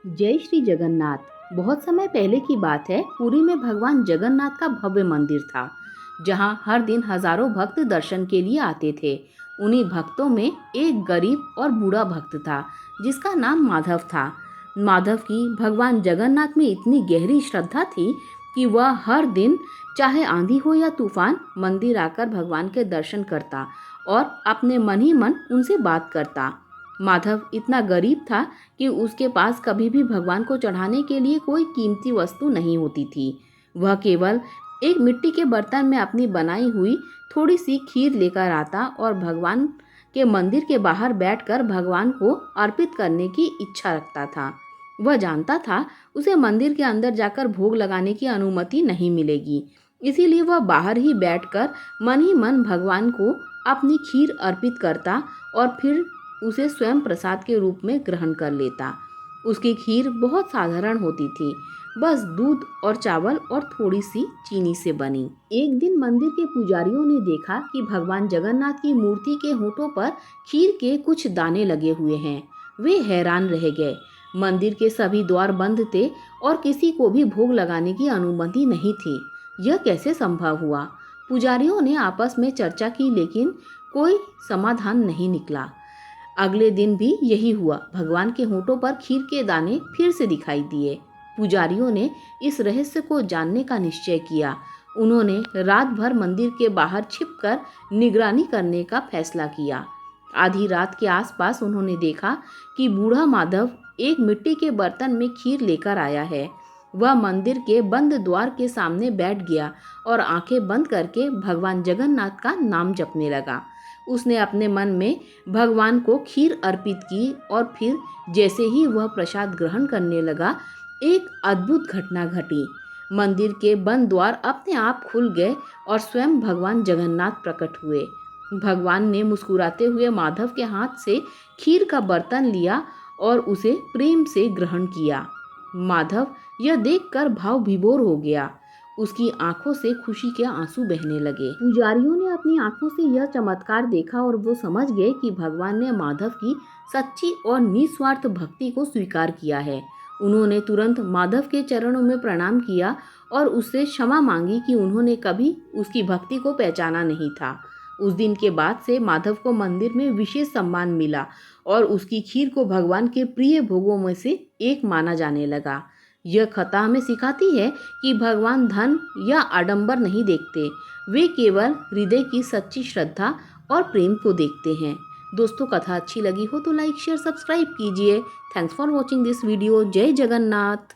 जय श्री जगन्नाथ। बहुत समय पहले की बात है। पुरी में भगवान जगन्नाथ का भव्य मंदिर था, जहां हर दिन हजारों भक्त दर्शन के लिए आते थे। उन्हीं भक्तों में एक गरीब और बूढ़ा भक्त था, जिसका नाम माधव था। माधव की भगवान जगन्नाथ में इतनी गहरी श्रद्धा थी कि वह हर दिन, चाहे आंधी हो या तूफान, मंदिर आकर भगवान के दर्शन करता और अपने मन ही मन उनसे बात करता। माधव इतना गरीब था कि उसके पास कभी भी भगवान को चढ़ाने के लिए कोई कीमती वस्तु नहीं होती थी। वह केवल एक मिट्टी के बर्तन में अपनी बनाई हुई थोड़ी सी खीर लेकर आता और भगवान के मंदिर के बाहर बैठकर भगवान को अर्पित करने की इच्छा रखता था। वह जानता था उसे मंदिर के अंदर जाकर भोग लगाने की अनुमति नहीं मिलेगी, इसीलिए वह बाहर ही बैठकर मन ही मन भगवान को अपनी खीर अर्पित करता और फिर उसे स्वयं प्रसाद के रूप में ग्रहण कर लेता। उसकी खीर बहुत साधारण होती थी, बस दूध और चावल और थोड़ी सी चीनी से बनी। एक दिन मंदिर के पुजारियों ने देखा कि भगवान जगन्नाथ की मूर्ति के होठों पर खीर के कुछ दाने लगे हुए हैं। वे हैरान रह गए। मंदिर के सभी द्वार बंद थे और किसी को भी भोग लगाने की अनुमति नहीं थी। यह कैसे संभव हुआ? पुजारियों ने आपस में चर्चा की, लेकिन कोई समाधान नहीं निकला। अगले दिन भी यही हुआ। भगवान के होठों पर खीर के दाने फिर से दिखाई दिए। पुजारियों ने इस रहस्य को जानने का निश्चय किया। उन्होंने रात भर मंदिर के बाहर छिपकर निगरानी करने का फैसला किया। आधी रात के आसपास उन्होंने देखा कि बूढ़ा माधव एक मिट्टी के बर्तन में खीर लेकर आया है। वह मंदिर के बंद द्वार के सामने बैठ गया और आंखें बंद करके भगवान जगन्नाथ का नाम जपने लगा। उसने अपने मन में भगवान को खीर अर्पित की और फिर जैसे ही वह प्रसाद ग्रहण करने लगा, एक अद्भुत घटना घटी। मंदिर के बंद द्वार अपने आप खुल गए और स्वयं भगवान जगन्नाथ प्रकट हुए। भगवान ने मुस्कुराते हुए माधव के हाथ से खीर का बर्तन लिया और उसे प्रेम से ग्रहण किया। माधव यह देखकर भाव विभोर हो गया। उसकी आंखों से खुशी के आंसू बहने लगे। पुजारियों ने अपनी आंखों से यह चमत्कार देखा और वो समझ गए कि भगवान ने माधव की सच्ची और निस्वार्थ भक्ति को स्वीकार किया है। उन्होंने तुरंत माधव के चरणों में प्रणाम किया और उससे क्षमा मांगी कि उन्होंने कभी उसकी भक्ति को पहचाना नहीं था। उस दिन के बाद से माधव को मंदिर में विशेष सम्मान मिला और उसकी खीर को भगवान के प्रिय भोगों में से एक माना जाने लगा। यह कथा हमें सिखाती है कि भगवान धन या आडंबर नहीं देखते, वे केवल हृदय की सच्ची श्रद्धा और प्रेम को देखते हैं। दोस्तों, कथा अच्छी लगी हो तो लाइक, शेयर, सब्सक्राइब कीजिए। Thanks for watching this video. जय जगन्नाथ।